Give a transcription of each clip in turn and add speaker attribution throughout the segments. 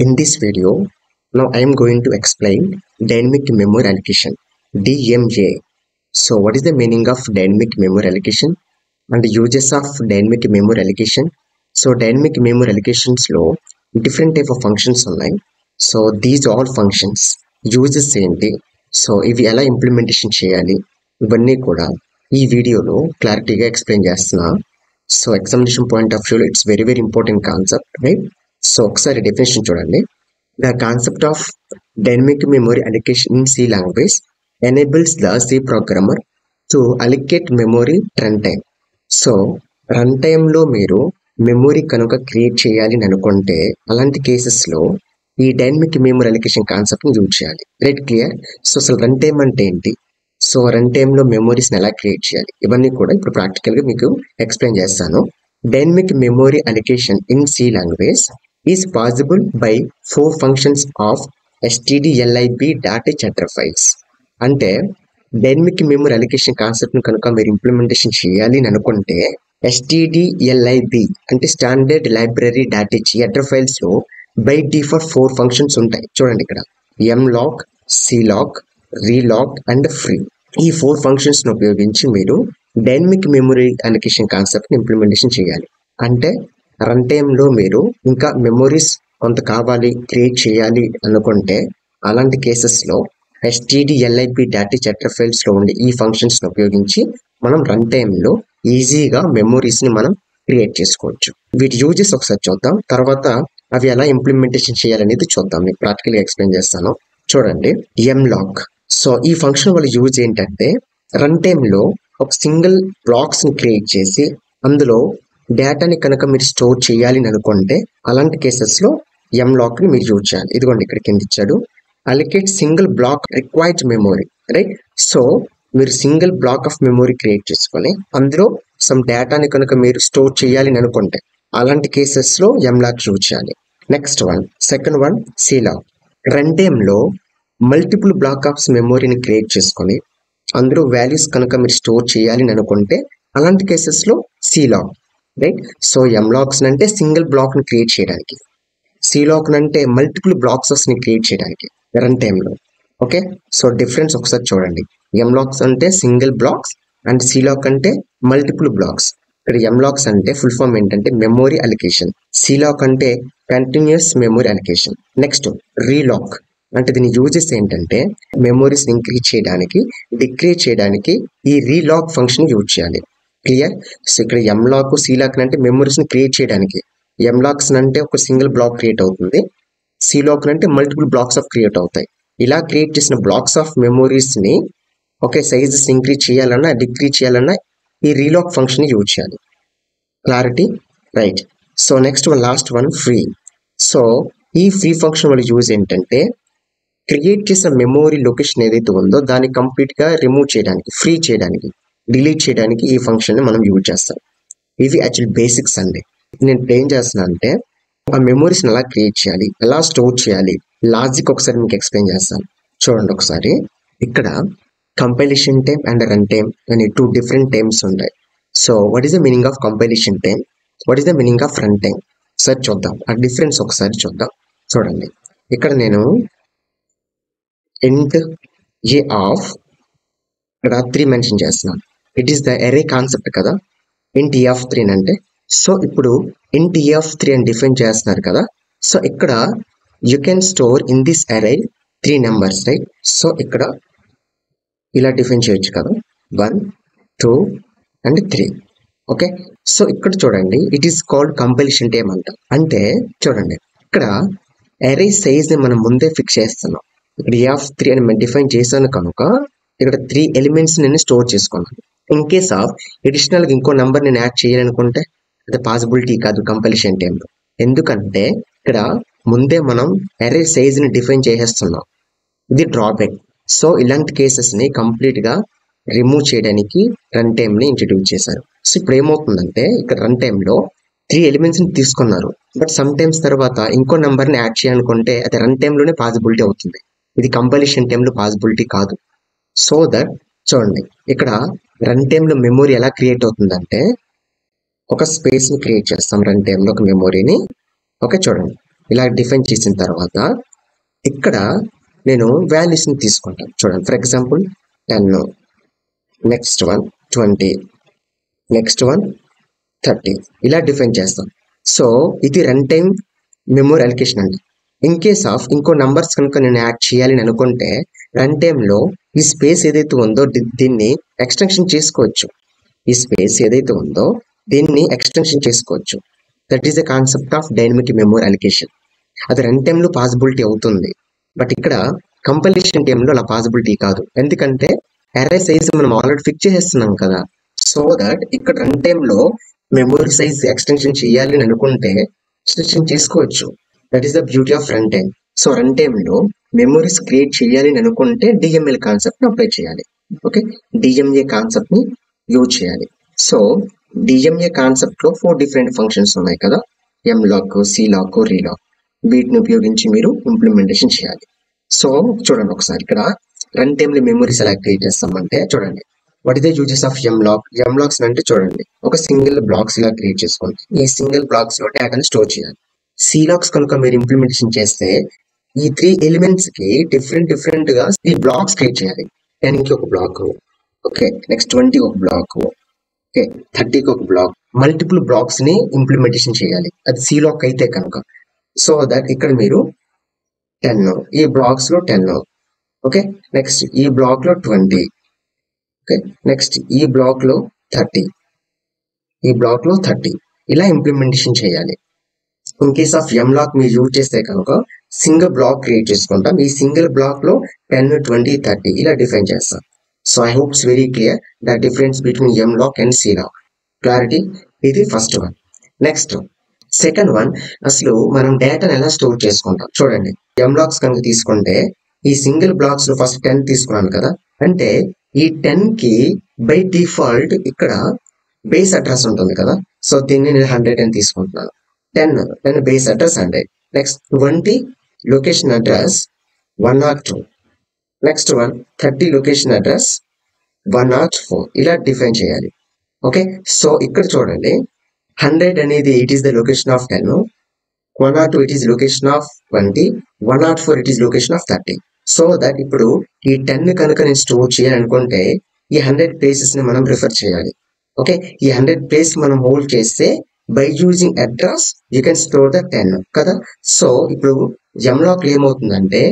Speaker 1: In this video, now I am going to explain dynamic memory allocation (DMA). So, what is the meaning of dynamic memory allocation and the uses of dynamic memory allocation? So, dynamic memory allocations లో different type of functions ఉన్నాయి. So, these all functions uses ఏంటి? So ఇవి ఎలా implementation చేయాలి ఇవన్నీ కూడా ఈ వీడియోలో క్లారిటీగా ఎక్స్ప్లెయిన్ చేస్తున్నా. సో ఎగ్జామినేషన్ పాయింట్ ఆఫ్ వ్యూలో it's very important concept, right? So ఒకసారి డెఫినేషన్ చూడండి. The concept of dynamic memory allocation in C language enables the C programmer to allocate memory run time. So run టైంలో మీరు memory కనుక create చేయాలి అని అనుకుంటే అలాంటి కేసెస్లో ఈ డైనమిక్ మెమరీ అలొకేషన్ కాన్సెప్ట్ని యూజ్ చేయాలి. Right, clear? సో అసలు రన్ టైమ్ అంటే ఏంటి, సో రన్ టైంలో మెమరీస్ని ఎలా క్రియేట్ చేయాలి, ఇవన్నీ కూడా ఇప్పుడు ప్రాక్టికల్గా మీకు ఎక్స్ప్లెయిన్ చేస్తాను. Dynamic memory allocation in C language is possible by 4 functions of stdlib dot header files. అంటే డైనమిక్ మెమరీ అలొకేషన్ కాన్సెప్ట్ని కనుక మీరు ఇంప్లిమెంటేషన్ చేయాలి అని అనుకుంటే stdlib అంటే standard library dot H header ఫైల్స్లో బై డిఫాల్ట్ 4 functions ఉంటాయి. చూడండి ఇక్కడ mlock, clock, relock and free. ఈ 4 functionsని ఉపయోగించి మీరు డైనమిక్ మెమరీ అలొకేషన్ కాన్సెప్ట్ని ఇంప్లిమెంటేషన్ చేయాలి. అంటే రన్ టైంలో మీరు ఇంకా మెమరీస్ కొంత కావాలి క్రియేట్ చేయాలి అనుకుంటే అలాంటి కేసెస్లో stdlib డాట్ హెడర్ ఫైల్స్లో ఉండే ఈ ఫంక్షన్స్ని ఉపయోగించి మనం రన్ టైంలో ఈజీగా మెమరీస్ని మనం క్రియేట్ చేసుకోవచ్చు. వీటి యూజెస్ ఒకసారి చూద్దాం, తర్వాత అవి ఎలా ఇంప్లిమెంటేషన్ చేయాలనేది చూద్దాం. మీకు ప్రాక్టికల్గా ఎక్స్ప్లెయిన్ చేస్తాను. చూడండి, mlock. సో ఈ ఫంక్షన్ వల్ల యూజ్ ఏంటంటే రన్ టైంలో ఒక సింగిల్ బ్లాక్స్ని క్రియేట్ చేసి అందులో డేటాని కనుక మీరు స్టోర్ చేయాలి అని అనుకుంటే అలాంటి కేసెస్లో mlockని మీరు యూజ్ చేయాలి. ఇదిగోండి ఇక్కడ కింద ఇచ్చాడు, allocate single block required memory, right? So మీరు single block of memory create చేసుకొని అందులో సమ్ డేటాని కనుక మీరు స్టోర్ చేయాలి అని అనుకుంటే అలాంటి కేసెస్లో mlock యూజ్ చేయాలి. Next one, second one, clock. Run టైంలో మల్టిపుల్ బ్లాక్ ఆఫ్స్ మెమరీని క్రియేట్ చేసుకొని అందులో వాల్యూస్ కనుక మీరు స్టోర్ చేయాలి అని అనుకుంటే అలాంటి కేసెస్లో clock, రైట్? సో mlocks అంటే సింగిల్ బ్లాక్ని క్రియేట్ చేయడానికి, clock అంటే మల్టిపుల్ బ్లాక్స్ని క్రియేట్ చేయడానికి రన్ టైంలో. ఓకే, సో డిఫరెన్స్ ఒకసారి చూడండి. mlocks అంటే సింగిల్ బ్లాక్స్ అండ్ clock అంటే మల్టిపుల్ బ్లాక్స్. ఇక్కడ mlocks అంటే ఫుల్ ఫామ్ ఏంటంటే మెమరీ అలొకేషన్, clock అంటే కంటిన్యూస్ మెమరీ అలొకేషన్. నెక్స్ట్ రీలాక్ అంటే దీని యూజెస్ ఏంటంటే మెమరీస్ ఇంక్రీజ్ చేయడానికి డిక్రీజ్ చేయడానికి ఈ రీలాక్ ఫంక్షన్ యూజ్ చేయాలి. క్లియర్? సో ఇక్కడ mlock, clock అంటే మెమరీస్ని క్రియేట్ చేయడానికి, mlocks అంటే ఒక సింగిల్ బ్లాక్ క్రియేట్ అవుతుంది, clock అంటే మల్టిపుల్ బ్లాక్స్ ఆఫ్ క్రియేట్ అవుతాయి. ఇలా క్రియేట్ చేసిన బ్లాక్స్ ఆఫ్ మెమరీస్ని ఓకే సైజెస్ ఇంక్రీజ్ చేయాలన్నా డిక్రీజ్ చేయాలన్నా ఈ రీలాక్ ఫంక్షన్ యూజ్ చేయాలి. Clarity? Right. So next one, last one, free. So ఈ ఫ్రీ ఫంక్షన్ వల్ల యూజ్ ఏంటంటే క్రియేట్ చేసిన మెమరీ లొకేషన్ ఏదైతే ఉందో దాన్ని కంప్లీట్గా రిమూవ్ చేయడానికి, ఫ్రీ చేయడానికి, డిలీట్ చేయడానికి ఈ ఫంక్షన్ని మనం యూజ్ చేస్తాం. ఇవి యాక్చువల్ బేసిక్స్ అండి. నేను ఏం చేస్తున్నా అంటే ఆ మెమరీస్ని ఎలా క్రియేట్ చేయాలి, ఎలా స్టోర్ చేయాలి, లాజిక్ ఒకసారి మీకు ఎక్స్ప్లెయిన్ చేస్తాను. చూడండి ఒకసారి, ఇక్కడ compilation time and run time అనే 2 different టైమ్స్ ఉంటాయి. So what is the meaning of compilation time, what is the meaning of run time ఒకసారి చూద్దాం. ఆ డిఫరెన్స్ ఒకసారి చూద్దాం. చూడండి ఇక్కడ నేను int a ఆఫ్ ఇక్కడ 3 మెన్షన్ చేస్తున్నాను. ఇట్ ఈస్ ద అరే కాన్సెప్ట్ కదా int a ఆఫ్ 3 అంటే. సో ఇప్పుడు int a ఆఫ్ 3 అని డిఫైన్ చేస్తున్నారు కదా. సో ఇక్కడ you can store in this అరే 3 numbers, రైట్? సో ఇక్కడ ఇలా డిఫైన్ చేయొచ్చు కదా, 1, 2 అండ్ 3. ఓకే, సో ఇక్కడ చూడండి it is called compilation time అంట. అంటే చూడండి ఇక్కడ అరే సైజ్ని మనం ముందే ఫిక్స్ చేస్తున్నాం. ఇక్కడ a ఆఫ్ 3 అని డిఫైన్ చేశాను కనుక ఇక్కడ 3 ఎలిమెంట్స్ నేను స్టోర్ చేసుకున్నాను. ఇన్ కేస్ ఆఫ్ అడిషనల్గా ఇంకో నెంబర్ నేను యాడ్ చేయాలనుకుంటే అది పాసిబిలిటీ కాదు కంపైలేషన్ టైంలో. ఎందుకంటే ఇక్కడ ముందే మనం అరే సైజ్ని డిఫైన్ చేసేస్తున్నాం, ఇది డ్రాబ్యాక్. సో ఇలాంటి కేసెస్ని కంప్లీట్గా రిమూవ్ చేయడానికి రన్ టైంని ఇంట్రడ్యూస్ చేశారు. సో ఇప్పుడు ఏమవుతుందంటే ఇక్కడ రన్ టైంలో 3 ఎలిమెంట్స్ని తీసుకున్నారు, బట్ సమ్ టైమ్స్ తర్వాత ఇంకో నెంబర్ని యాడ్ చేయాలనుకుంటే అది రన్ టైంలోనే పాసిబిలిటీ అవుతుంది, ఇది కంపైలేషన్ టైంలో పాసిబిలిటీ కాదు. సో దట్ చూడండి ఇక్కడ రన్ టైంలో మెమరీ ఎలా క్రియేట్ అవుతుందంటే ఒక స్పేస్ని క్రియేట్ చేస్తాం రన్ టైంలో ఒక మెమరీని. ఓకే చూడండి ఇలా డిఫైన్ చేసిన తర్వాత ఇక్కడ నేను వాల్యూస్ని తీసుకుంటాను. చూడండి, for example 10, next one 20, next one 30 ఇలా డిఫైన్ చేస్తాం. సో ఇది రన్ టైమ్ మెమరీ అలొకేషన్ అండి. ఇన్ కేస్ ఆఫ్ ఇంకో నంబర్స్ కనుక నేను యాడ్ చేయాలి అని అనుకుంటే రన్ టైంలో ఈ స్పేస్ ఏదైతే ఉందో దీన్ని ఎక్స్టెన్షన్ చేసుకోవచ్చు. ఈ స్పేస్ ఏదైతే ఉందో దీన్ని ఎక్స్టెన్షన్ చేసుకోవచ్చు. That is the concept of dynamic memory allocation. అది రన్ టైంలో పాసిబిలిటీ అవుతుంది, బట్ ఇక్కడ కంపైలేషన్ టైంలో అలా పాసిబిలిటీ కాదు. ఎందుకంటే అరే సైజ్ మనం ఆల్రెడీ ఫిక్స్ చేసేస్తున్నాం కదా. సో దట్ ఇక్కడ రన్ టైంలో మెమరీ సైజ్ ఎక్స్టెన్షన్ చేయాలి అని అనుకుంటే ఎక్స్టెన్షన్ చేసుకోవచ్చు. That is the beauty of run time. So run టైంలో మెమరీస్ క్రియేట్ చేయాలి అని అనుకుంటే డిఎంఎల్ కాన్సెప్ట్ని అప్లై చేయాలి. ఓకే, డిఎంఏ కాన్సెప్ట్ని యూజ్ చేయాలి. సో డిఎంఏ కాన్సెప్ట్లో 4 డిఫరెంట్ ఫంక్షన్స్ ఉన్నాయి కదా, ఎంలాక్, సిలాక్, రీలాక్. వీటిని ఉపయోగించి మీరు ఇంప్లిమెంటేషన్ చేయాలి. సో చూడండి ఒకసారి ఇక్కడ రన్ టైంలో మెమరీస్ ఎలా క్రియేట్ చేస్తామంటే చూడండి, what is the uses of malloc. Mallocs అంటే చూడండి, ఒక సింగిల్ బ్లాక్స్ ఇలా క్రియేట్ చేసుకోండి. ఈ సింగిల్ బ్లాక్స్ లో డేటాని స్టోర్ చేయాలి. సిలాక్స్ కనుక మీరు ఇంప్లిమెంటేషన్ చేస్తే ఈ 3 ఎలిమెంట్స్ కి డిఫరెంట్ గా ఈ బ్లాక్స్ క్రియేట్ చేయాలి. 10 కి ఒక బ్లాక్, ఓకే, నెక్స్ట్ 20 ఒక బ్లాక్, ఓకే, 30కి ఒక బ్లాక్, మల్టిపుల్ బ్లాక్స్ ని ఇంప్లిమెంటేషన్ చేయాలి. అది సిలాక్ అయితే కనుక. సో దట్ ఇక్కడ మీరు 10, ఈ బ్లాక్స్ లో 10, ఓకే, నెక్స్ట్ ఈ బ్లాక్ లో 20, ఓకే, నెక్స్ట్ ఈ బ్లాక్ లో 30, ఈ బ్లాక్ లో 30 ఇలా ఇంప్లిమెంటేషన్ చేయాలి. ఇన్ కేస్ ఆఫ్ ఎంలాక్ మీరు యూజ్ చేస్తే కనుక సింగిల్ బ్లాక్ క్రియేట్ చేసుకుంటాం. ఈ సింగిల్ బ్లాక్ లో 10, 20, 30 ఇలా డిఫైన్ చేస్తాం. So I hope it's very clear the difference between malloc and calloc. Clarity, ఇది first one. Next second one, అసలు మనం డేటాను ఎలా స్టోర్ చేసుకుంటాం. చూడండి, ఎంలాక్స్ కనుక తీసుకుంటే ఈ సింగిల్ బ్లాక్స్ లో ఫస్ట్ 10 తీసుకున్నాను కదా, అంటే ఈ 10 కి బై డిఫాల్ట్ ఇక్కడ బేస్ అడ్రస్ ఉంటుంది కదా. సో దీన్ని నేను 100 అని తీసుకుంటున్నాను. 10 base address 100. Next 20 location address 102. Next one 30 location address 104 ఇలా డిఫైన్ చేయాలి. ఓకే, సో ఇక్కడ చూడండి, 100 అనేది it is the location of 10, 102 it is location of 20, 104 it is location of 30. So that ఇప్పుడు ఈ 10 కనుక నేను స్టోర్ చేయాలనుకుంటే ఈ 100 ప్లేసెస్ ని మనం రిఫర్ చేయాలి. ఓకే, ఈ 100 ప్లేస్ మనం హోల్డ్ చేస్తే by using address you can store the 10 కదా. సో ఇప్పుడు ఎంలాక్ ఏమవుతుందంటే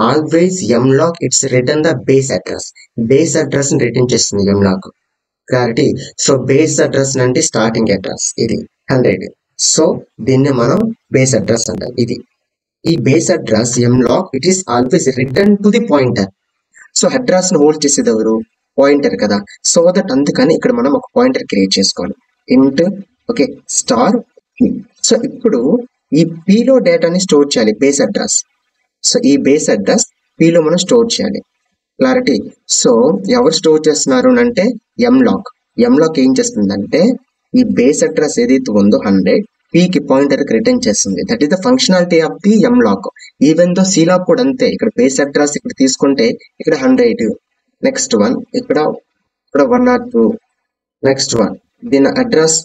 Speaker 1: always malloc it's return the base address. Base address ని రిటర్న్ చేస్తుంది malloc. Clarity. So base address అంటే స్టార్టింగ్ అడ్రస్ ఇది 100. సో దీన్ని మనం బేస్ అడ్రస్ అంటాం. ఇది ఈ base address malloc it is always return to the pointer. So address ని హోల్డ్ చేసేది ఎవరు? పాయింటర్ కదా. సో దట్ అందుకని ఇక్కడ మనం ఒక పాయింటర్ క్రియేట్ చేసుకోవాలి. ఇంట్ ఓకే స్టార్ p. సో ఇప్పుడు ఈ p లో డేటాని స్టోర్ చేయాలి, బేస్ అడ్రస్. సో ఈ బేస్ అడ్రస్ p లో మనం స్టోర్ చేయాలి. క్లారిటీ. సో ఎవరు స్టోర్ చేస్తున్నారు అంటే ఎంలాక్. ఎంలాక్ ఏం చేస్తుందంటే ఈ బేస్ అడ్రస్ ఏదైతే ఉందో 100 p కి పాయింటర్ కి రిటర్న్ చేస్తుంది. That is the functionality of the malloc. Even though calloc కూడా అంతే. ఇక్కడ బేస్ అడ్రస్ ఇక్కడ తీసుకుంటే ఇక్కడ 100, నెక్స్ట్ వన్ ఇక్కడ 102, నెక్స్ట్ వన్ దీని address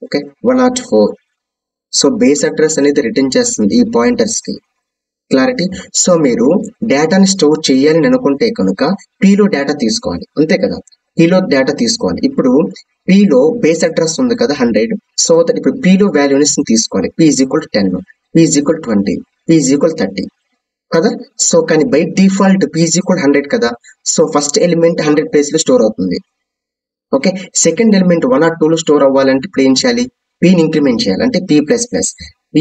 Speaker 1: okay 104. So base address అనేది రిటర్న్ చేస్తుంది ఈ పాయింటర్స్ కి. క్లారిటీ. సో మీరు డేటాని స్టోర్ చేయాలని అనుకుంటే కనుక పీలో డేటా తీసుకోవాలి, అంతే కదా. పీలో డేటా తీసుకోవాలి. ఇప్పుడు పీలో బేస్ అడ్రస్ ఉంది కదా 100. సో దట్ ఇప్పుడు పీలో వాల్యూస్ తీసుకోవాలి. p is equal to 10, p is equal 20, p is equal 30 కదా. సో కానీ by default p is equal 100 కదా. సో ఫస్ట్ ఎలిమెంట్ 100 ప్లేస్ లో స్టోర్ అవుతుంది. ఓకే, సెకండ్ ఎలిమెంట్ 102 లో స్టోర్ అవ్వాలంటే ఇప్పుడు ఏం చేయాలి? పీని ఇంక్రిమెంట్ చేయాలి, అంటే p++. p++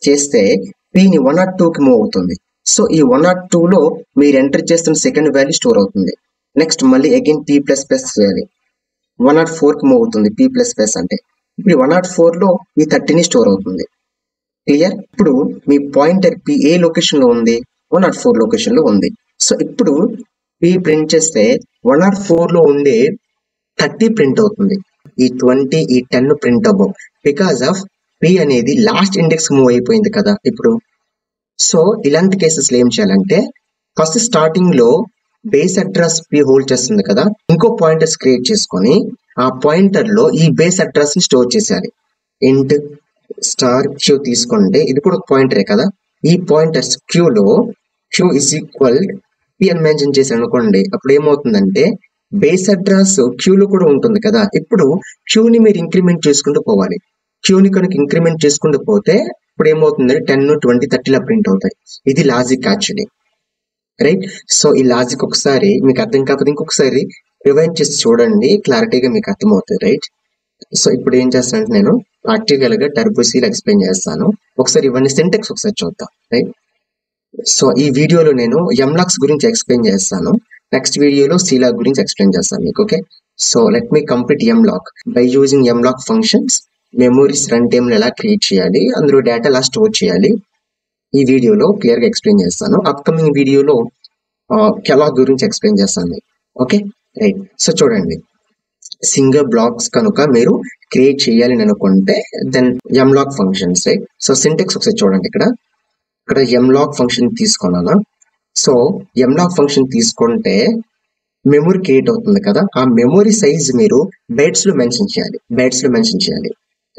Speaker 1: చేస్తే pని 102కి మూవ్ అవుతుంది. సో ఈ 102లో మీరు ఎంటర్ చేస్తున్న సెకండ్ వాల్యూ స్టోర్ అవుతుంది. నెక్స్ట్ మళ్ళీ అగైన్ p++ చేయాలి, 104కి మూవ్ అవుతుంది p++ అంటే. ఇప్పుడు 104లో ఈ 30ని స్టోర్ అవుతుంది. క్లియర్. ఇప్పుడు మీ పాయింటర్ p ఏ లొకేషన్ లో ఉంది? 104 లొకేషన్ లో ఉంది. సో ఇప్పుడు p ప్రింట్ చేస్తే 104లో ఉండే 30 ప్రింట్ అవుతుంది. ఈ 20 ఈ 10 ప్రింట్ అవ్వవు, బికాస్ ఆఫ్ p అనేది లాస్ట్ ఇండెక్స్ మూవ్ అయిపోయింది కదా ఇప్పుడు. సో ఇలాంటి కేసెస్ ఏం చేయాలంటే ఫస్ట్ స్టార్టింగ్ లో బేస్ అడ్రస్ p హోల్డ్ చేస్తుంది కదా, ఇంకో పాయింటర్స్ క్రియేట్ చేసుకొని ఆ పాయింటర్ లో ఈ బేస్ అడ్రస్ ని స్టోర్ చేసేయాలి. ఇంట్ స్టార్ క్యూ తీసుకుంటే ఇది కూడా ఒక పాయింటరే కదా. ఈ పాయింటర్స్ క్యూలో క్యూ ఇస్ ఈక్వల్ పి అని మెన్షన్ చేశాను అనుకోండి, అప్పుడు ఏమవుతుందంటే బేస్ అడ్రస్ క్యూలో కూడా ఉంటుంది కదా. ఇప్పుడు క్యూని మీరు ఇంక్రిమెంట్ చేసుకుంటూ పోవాలి. క్యూని కనుక ఇంక్రిమెంట్ చేసుకుంటూ పోతే ఇప్పుడు ఏమవుతుందంటే 10, 20, 30 ప్రింట్ అవుతాయి. ఇది లాజిక్ యాక్చువల్లీ, రైట్. సో ఈ లాజిక్ ఒకసారి మీకు అర్థం కాకపోతే ఇంకొకసారి రివైండ్ చేసి చూడండి, క్లారిటీగా మీకు అర్థమవుతుంది, రైట్. సో ఇప్పుడు ఏం చేస్తానంటే నేను ప్రాక్టికల్ గా టర్బో సీల్ ఎక్స్ప్లెయిన్ చేస్తాను. ఒకసారి ఇవన్నీ సింటెక్స్ ఒకసారి చూద్దాం, రైట్. సో ఈ వీడియోలో నేను ఎంలాక్స్ గురించి ఎక్స్ప్లెయిన్ చేస్తాను. నెక్స్ట్ వీడియోలో సీలాక్ గురించి ఎక్స్ప్లెయిన్ చేస్తాను మీకు, okay. So let me complete malloc by using malloc functions. Memories run time లో ఎలా క్రియేట్ చేయాలి, అందులో డేటా ఎలా స్టోర్ చేయాలి, ఈ వీడియోలో క్లియర్ గా ఎక్స్ప్లెయిన్ చేస్తాను. అప్కమింగ్ వీడియోలో కెలాగ్ గురించి ఎక్స్ప్లెయిన్ చేస్తాను, ఓకే, రైట్. సో చూడండి, సింగిల్ బ్లాక్స్ కనుక మీరు క్రియేట్ చేయాలి అనుకుంటే then malloc functions, right. So syntax ఒకసారి చూడండి, ఇక్కడ ఎంలాక్ ఫంక్షన్ తీసుకున్నాను. సో ఎంలాక్ ఫంక్షన్ తీసుకుంటే మెమరీ క్రియేట్ అవుతుంది కదా, ఆ మెమరీ సైజ్ మీరు బైట్స్ లో మెన్షన్ చేయాలి,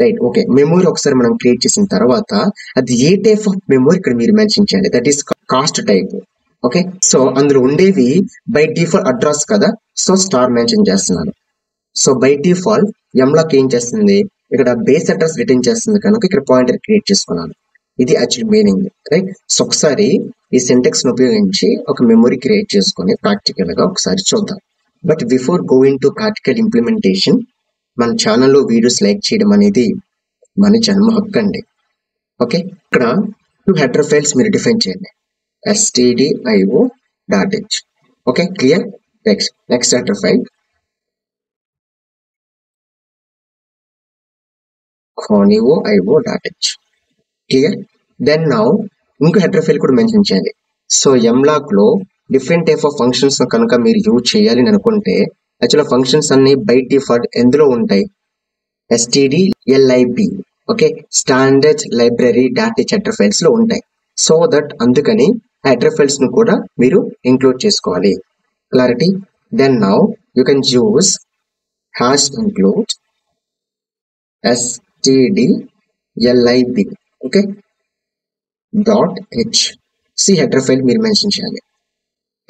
Speaker 1: రైట్. ఓకే, మెమరీ ఒకసారి మనం క్రియేట్ చేసిన తర్వాత అది ఏ టైప్ ఆఫ్ మెమరీ ఇక్కడ మీరు మెన్షన్ చేయాలి, that is cost type, okay. So అందులో ఉండేవి బై డిఫాల్ట్ అడ్రస్ కదా, సో స్టార్ మెన్షన్ చేస్తున్నాను. సో బై డిఫాల్ట్ ఎంలాక్ ఏం చేస్తుంది, ఇక్కడ బేస్ అడ్రస్ రిటర్న్ చేస్తుంది కనుక ఇక్కడ పాయింటర్ క్రియేట్ చేసుకున్నాను. ఇది యాక్చువల్ మీనింగ్, రైట్. సో ఒకసారి ఈ సింటెక్స్ ను ఉపయోగించి ఒక మెమరీ క్రియేట్ చేసుకొని ప్రాక్టికల్ గా ఒకసారి చూద్దాం. But before going to practical implementation, మన ఛానల్లో వీడియోస్ లైక్ చేయడం అనేది మన జన్మ హక్కు అండి, ఓకే. ఇక్కడ 2 హెడర్ ఫైల్స్ మీరు డిఫైన్ చేయండి, stdio.io.h, okay, clear. Next header file conio.io.h, clear. Then now ఇంకో హెడర్ ఫైల్ కూడా మెన్షన్ చేయాలి. సో ఎంలాక్ లో డిఫరెంట్ టైప్ ఆఫ్ ఫంక్షన్స్ కనుక మీరు యూజ్ చేయాలి అనుకుంటే యాక్చువల్ ఫంక్షన్స్ అన్ని బై డిఫాల్ట్ ఎందులో ఉంటాయి, stdlib, okay, standard library dot header files లో ఉంటాయి. సో దట్ అందుకని హెడర్ ఫైల్స్ ను కూడా మీరు ఇంక్లూడ్ చేసుకోవాలి, clarity. Then now you can use #include stdlib, okay, .h, C header file మీరు మెన్షన్ చేయాలి,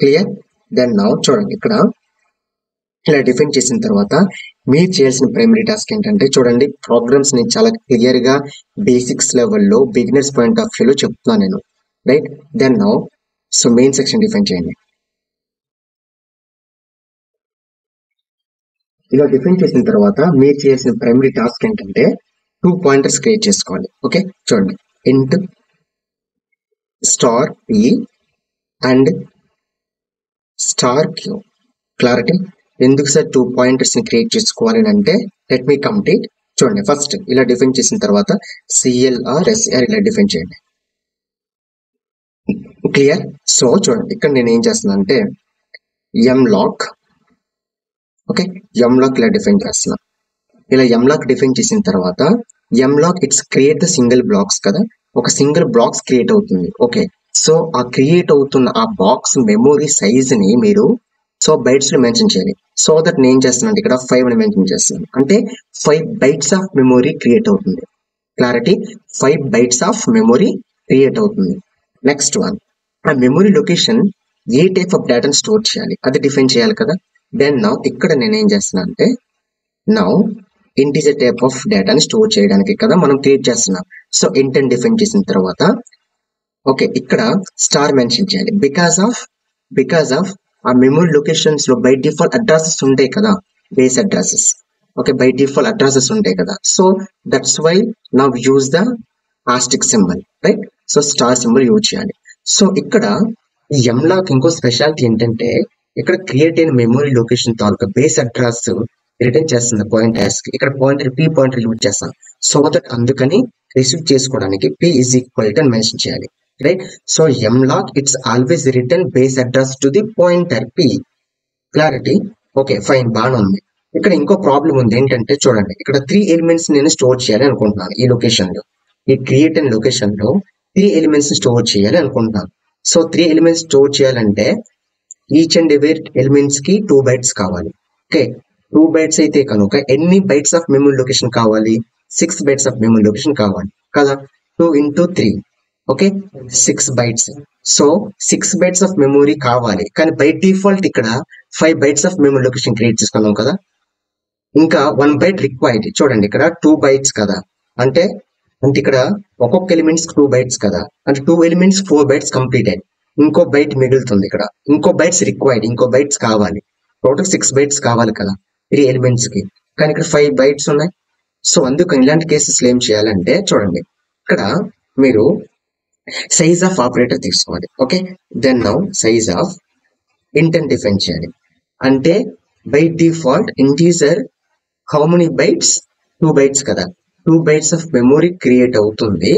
Speaker 1: క్లియర్. దెన్ నౌ చూడండి, ఇక్కడ ఇలా డిఫైన్ చేసిన తర్వాత మీరు చేయాల్సిన ప్రైమరీ టాస్క్ ఏంటంటే చూడండి, ప్రోగ్రామ్స్ ని చాలా క్లియర్ గా బేసిక్స్ లెవెల్లో బిగినర్స్ పాయింట్ ఆఫ్ వ్యూలో చెప్తున్నాను నేను, right. Then now so main section define చేయండి. ఇలా డిఫైన్ చేసిన తర్వాత మీరు చేయాల్సిన ప్రైమరీ టాస్క్ ఏంటంటే 2 పాయింటర్స్ క్రియేట్ చేసుకోవాలి, ఓకే. చూడండి, ఇంట్ star p and star q, clarity. ఎందుకు సార్ 2 పాయింటర్స్ ని క్రియేట్ చేసుకోవాలి అంటే లెట్ మీ కంప్లీట్. చూడండి, ఫస్ట్ ఇలా డిఫైన్ చేసిన తర్వాత CLR SR ఇలా డిఫైన్ చేయండి, క్లియర్. సో చూడండి, ఇక్కడ నేను ఏం చేస్తున్నా అంటే ఎంలాక్, ఓకే, ఎంలాక్ ఇలా డిఫైన్ చేస్తున్నా. ఇలా ఎంలాక్ డిఫైన్ చేసిన తర్వాత malloc it's create the single blocks కదా, ఒక సింగిల్ బ్లాక్స్ క్రియేట్ అవుతుంది, ఓకే. సో ఆ క్రియేట్ అవుతున్న ఆ బాక్స్ మెమరీ సైజ్ ని మీరు సో బైట్స్ లో మెన్షన్ చేయాలి. సో దట్ నేను ఏం చేస్తున్నాను ఇక్కడ 5 అని మెన్షన్ చేస్తున్నాను, అంటే 5 బైట్స్ ఆఫ్ మెమరీ క్రియేట్ అవుతుంది, clarity. 5 bytes of memory create అవుతుంది. నెక్స్ట్ వన్, ఆ మెమరీ లొకేషన్ ఏ టైప్ ఆఫ్ డేటాను స్టోర్ చేయాలి అది డిఫైన్ చేయాలి కదా. దెన్ నౌ ఇక్కడ నేను ఏం చేస్తున్నా అంటే నౌ ఇంటిజర్ టైప్ ఆఫ్ డేటాని స్టోర్ చేయడానికి కదా మనం క్రియేట్ చేస్తున్నాం. సో ఇంటెంట్ డిఫైన్ చేసిన తర్వాత ఓకే, ఇక్కడ స్టార్ మెన్షన్ చేయాలి బికాస్ ఆఫ్ ఆ మెమరీ లొకేషన్స్ లో బై డిఫాల్ట్ అడ్రసెస్ ఉంటాయి కదా, base addresses, okay, by default addresses ఉంటాయి కదా. So that's why now use the asterisk symbol, right. So star symbol use చేయాలి. సో ఇక్కడ ఈ ఎంలాక్ ఇంకో స్పెషాలిటీ ఏంటంటే ఇక్కడ క్రియేట్ అయిన మెమరీ లొకేషన్ తాలూకా బేస్ అడ్రస్ రిటర్న్ చేస్తుంది పాయింటర్స్ కి. ఇక్కడ పాయింటర్ p పాయింటర్ యూజ్ చేస్తాం. సో దట్ అందుకని రిసీవ్ చేసుకోవడానికి p is equal to mention చేయాలి, right. So malloc it's always return base address to the pointer p, clarity. Okay, fine, బాగానే ఉంది. ఇక్కడ ఇంకో ప్రాబ్లం ఉంది ఏంటంటే చూడండి, ఇక్కడ 3 ఎలిమెంట్స్ నేను స్టోర్ చేయాలి అనుకుంటున్నాను. ఈ లొకేషన్ లో, ఈ క్రియేట్ అయిన లొకేషన్ లో 3 ఎలిమెంట్స్ స్టోర్ చేయాలి అనుకుంటున్నాను. సో 3 ఎలిమెంట్స్ స్టోర్ చేయాలంటే ఈచ్ అండ్ ఎవరీ ఎలిమెంట్స్ కి 2 బైట్స్ కావాలి, ఓకే. 2 బైట్స్ అయితే కనుక ఎన్ని బైట్స్ ఆఫ్ మెమరీ లొకేషన్ కావాలి, 6 bytes of memory location కావాలి కదా. 2 into 3 okay 6 bytes. So 6 bytes of memory కావాలి, కానీ బై డిఫాల్ట్ ఇక్కడ 5 bytes of memory location create చేసుకున్నాం కదా. ఇంకా 1 byte రిక్వైర్డ్. చూడండి ఇక్కడ 2 bytes కదా, అంటే ఇక్కడ ఒక్కొక్క ఎలిమెంట్స్ 2 bytes కదా, అంటే 2 elements 4 bytes కంప్లీటెడ్. ఇంకో బైట్ మిగులుతుంది ఇక్కడ, ఇంకో బైట్స్ రిక్వైర్డ్, ఇంకో బైట్స్ కావాలి. టోటల్ 6 bytes కావాలి కదా 3 elements కి, కానీ ఇక్కడ 5 bytes ఉన్నాయి. సో అందుకని ఇలాంటి కేసెస్ ఏం చేయాలంటే చూడండి, ఇక్కడ మీరు సైజ్ ఆఫ్ ఆపరేటర్ తీసుకోవాలి. Okay then now size of int define చేయాలి. అంటే by default integer how many bytes 2 bytes కదా, 2 bytes ఆఫ్ మెమొరీ క్రియేట్ అవుతుంది.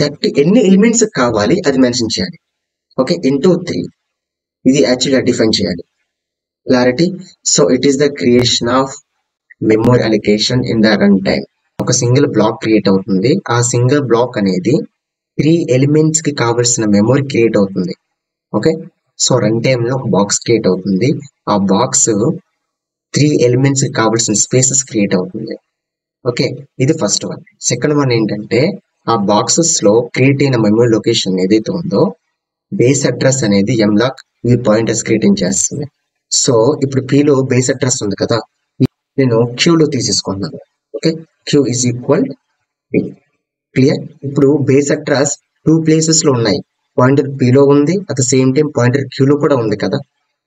Speaker 1: దట్ ఎన్ని ఎలిమెంట్స్ కావాలి అది మెన్షన్ చేయాలి. ఓకే ఇంటూ 3 ఇది యాక్చువల్గా డిఫైన్ చేయాలి. Clarity. So it is the creation of memory allocation in the run time. ఒక సింగిల్ బ్లాక్ క్రియేట్ అవుతుంది. ఆ సింగిల్ బ్లాక్ అనేది 3 elements కి కావలసిన మెమొరీ క్రియేట్ అవుతుంది. ఓకే సో రన్ టైమ్ లో ఒక బాక్స్ క్రియేట్ అవుతుంది. ఆ బాక్స్ 3 elements కి కావలసిన స్పేసెస్ క్రియేట్ అవుతుంది. ఓకే ఇది ఫస్ట్ వన్. సెకండ్ వన్ ఏంటంటే ఆ బాక్సెస్ లో క్రియేట్ అయిన మెమొరీ లొకేషన్ ఏదైతే ఉందో బేస్ అడ్రస్ అనేది ఎంలాక్ ఈ పాయింటర్స్ క్రియేట్ చేస్తుంది. సో ఇప్పుడు P లో బేస్ అడ్రస్ ఉంది కదా, నేను Q లో తీసేసుకున్నాను. Okay Q is equal P. Clear. ఇప్పుడు బేస్ అడ్రస్ 2 places లో ఉన్నాయి. పాయింటర్ P లో ఉంది, at the same time pointer Q లో కూడా ఉంది కదా.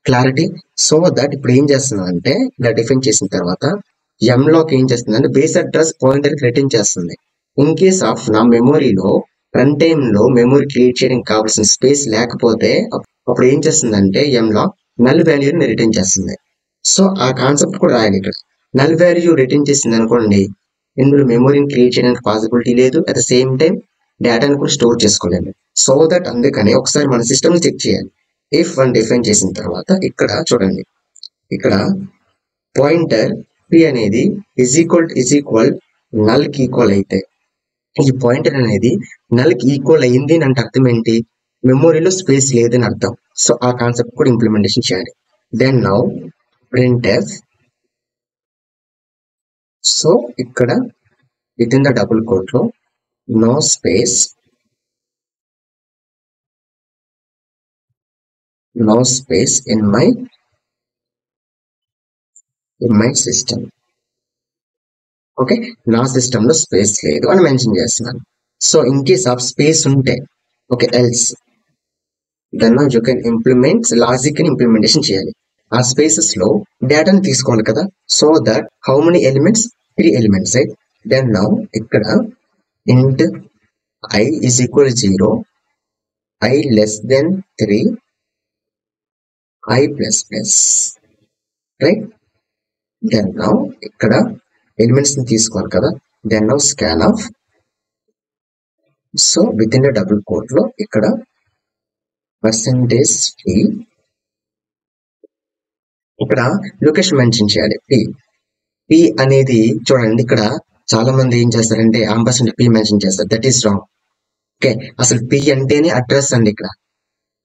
Speaker 1: క్లారిటీ. సో దట్ ఇప్పుడు ఏం చేస్తున్నా అంటే ఇలా డిఫైన్ చేసిన తర్వాత ఎంలాక్ ఏం చేస్తుంది అంటే బేస్ అడ్రస్ పాయింటర్ రిటర్న్ చేస్తుంది. ఇన్ కేస్ ఆఫ్ నా మెమొరీలో రన్ టైమ్ లో మెమొరీ క్రియేట్ చేయడానికి కావాల్సిన స్పేస్ లేకపోతే అప్పుడు ఏం చేస్తుందంటే ఎంలాక్ నల్ వాల్యూని రిటర్న్ చేస్తుంది. సో ఆ కాన్సెప్ట్ కూడా రాయాలి ఇక్కడ. నల్ వాల్యూ రిటర్న్ చేసింది అనుకోండి, ఇందులో మెమొరీని క్రియేట్ చేయడానికి పాసిబిలిటీ లేదు, అట్ ద సేమ్ టైం డేటాను కూడా స్టోర్ చేసుకోలేము. సో దట్ అందుకని ఒకసారి మన సిస్టమ్ చెక్ చేయాలి. ఇఫ్ వన్ డిఫైన్ చేసిన తర్వాత ఇక్కడ చూడండి, ఇక్కడ పాయింటర్ P అనేది ఇజ్ ఈక్వల్ నల్ కి ఈక్వల్ అయితే ఈ పాయింటర్ అనేది నల్ కి ఈక్వల్ అయింది అంటే అర్థం ఏంటి, మెమొరీలో స్పేస్ లేదని అర్థం. సో ఆ కాన్సెప్ట్ కూడా ఇంప్లిమెంటేషన్ చేయాలి. Then now printf. సో ఇక్కడ with in the double quote లో no space in my system. Okay నా సిస్టమ్ లో స్పేస్ లేదు అని మెన్షన్ చేస్తున్నాను. So in case of space ఉంటే okay else then you can implement logic ని ఇంప్లిమెంటేషన్ చేయాలి. ఆ స్పేసెస్ లో డేటాని తీసుకోవాలి కదా. So that how many elements 3 elements right. Then now ఇక్కడ int I is equal to 0, I less than 3, I plus plus right. Then now ఇక్కడ elements ని తీసుకోవాలి కదా. Then now scanf. So with in the double quote లో ఇక్కడ %p ఇక్కడ location mention చేయాలి. P అనేది చూడండి, ఇక్కడ చాలా మంది ఏం చేస్తారంటే %p మెన్షన్ చేస్తారు. That is wrong. ఓకే అసలు P అంటేనే అడ్రస్ అండి ఇక్కడ,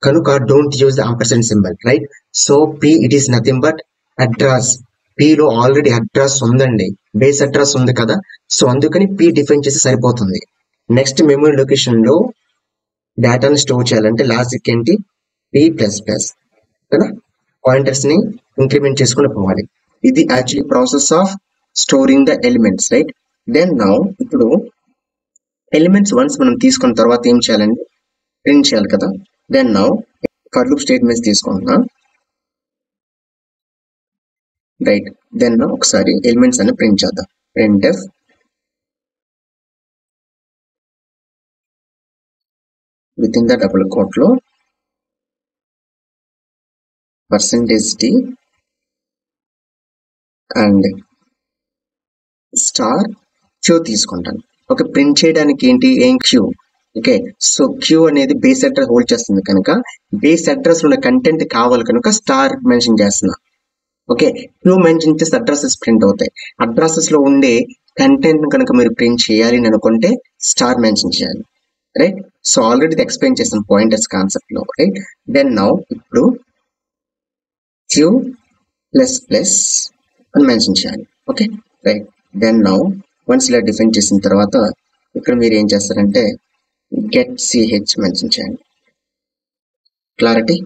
Speaker 1: కనుక don't use the ampersand symbol right. So P it is nothing but address. P లో ఆల్రెడీ అడ్రస్ ఉందండి, బేస్ అడ్రస్ ఉంది కదా. సో అందుకని P డిఫైన్ చేసి సరిపోతుంది. నెక్స్ట్ మెమరీ లొకేషన్ లో డేటాను స్టోర్ చేయాలంటే లాజిక్ ఏంటి, P++ కదా, పాయింటర్స్ ని ఇంక్రిమెంట్ చేసుకుని పోవాలి. ఇది actually process of storing the elements right. Then now ఇప్పుడు ఎలిమెంట్స్ వన్స్ మనం తీసుకున్న తర్వాత ఏం చేయాలండి, ప్రింట్ చేయాలి కదా. Then now for loop statements తీసుకుంటున్నా రైట్. దెన్ నౌ ఒకసారి ఎలిమెంట్స్ అన్ని ప్రింట్ చేద్దాం. printf with in the double quote లో %t అండ్ స్టార్ Q తీసుకుంటాను. ఓకే ప్రింట్ చేయడానికి ఏంటి ఏం Q. ఓకే సో Q అనేది బేస్ అడ్రస్ హోల్డ్ చేస్తుంది కనుక బేస్ అడ్రస్ ఉన్న కంటెంట్ కావాలి కనుక స్టార్ మెన్షన్ చేస్తున్నా. ఓకే Q మెన్షన్ చేస్తే అడ్రసెస్ ప్రింట్ అవుతాయి. అడ్రసెస్ లో ఉండే కంటెంట్ కనుక మీరు ప్రింట్ చేయాలి అని అనుకుంటే స్టార్ మెన్షన్ చేయాలి రైట్. సో ఆల్రెడీ ఎక్స్ప్లెయిన్ చేస్తాను పాయింటర్స్ కాన్సెప్ట్ లో రైట్. దెన్ నౌ ఇప్పుడు Q++ అని మెన్షన్ చేయాలి. Okay right. Then now once ఇలా డిఫైన్ చేసిన తర్వాత ఇక్కడ మీరు ఏం చేస్తారంటే గెట్ సిహెచ్ మెన్షన్ చేయండి. క్లారిటీ.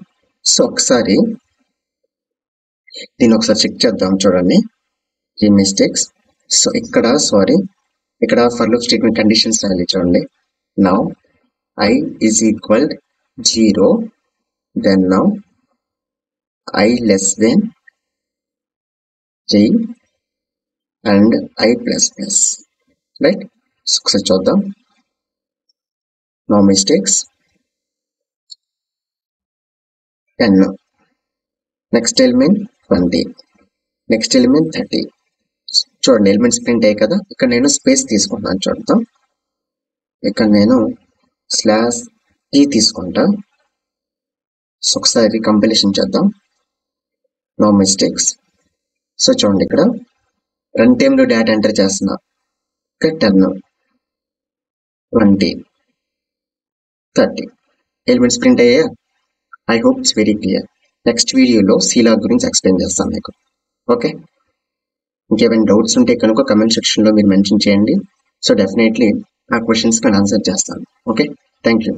Speaker 1: సో ఒకసారి దీన్ని ఒకసారి చెక్ చేద్దాం, చూడండి ఈ మిస్టేక్స్. సో ఇక్కడ ఫర్ లూప్ స్టేట్మెంట్ కండిషన్స్ రాయాలి, చూడండి. Now I is equal 0, then now I less than j and I plus plus, right? So ఒకసారి చూద్దాం. No mistakes. 10. Next element 20, next element 30. చూడండి ఎలిమెంట్స్ ప్రింట్ అయ్యాయి కదా. ఇక్కడ నేను స్పేస్ తీసుకుంటాను, చూద్దాం. ఇక్కడ నేను /e తీసుకుంటా. సో ఒకసారి కంపైలేషన్ చేద్దాం. No mistakes. సో చూడండి ఇక్కడ రన్ టైంలో డేటా ఎంటర్ చేస్తున్నా. ఇక్కడ 10, 20, 30 ఎలిమెంట్స్ ప్రింట్ అయ్యా. I hope it's very clear. Next వీడియోలో సీలాగ్ గురించి ఎక్స్ప్లెయిన్ చేస్తాను మీకు. ఓకే, ఇంకేమైనా డౌట్స్ ఉంటే కనుక కమెంట్ సెక్షన్లో మీరు మెన్షన్ చేయండి. సో డెఫినెట్లీ ఆ క్వశ్చన్స్కి నేను ఆన్సర్ చేస్తాను. Okay, thank you.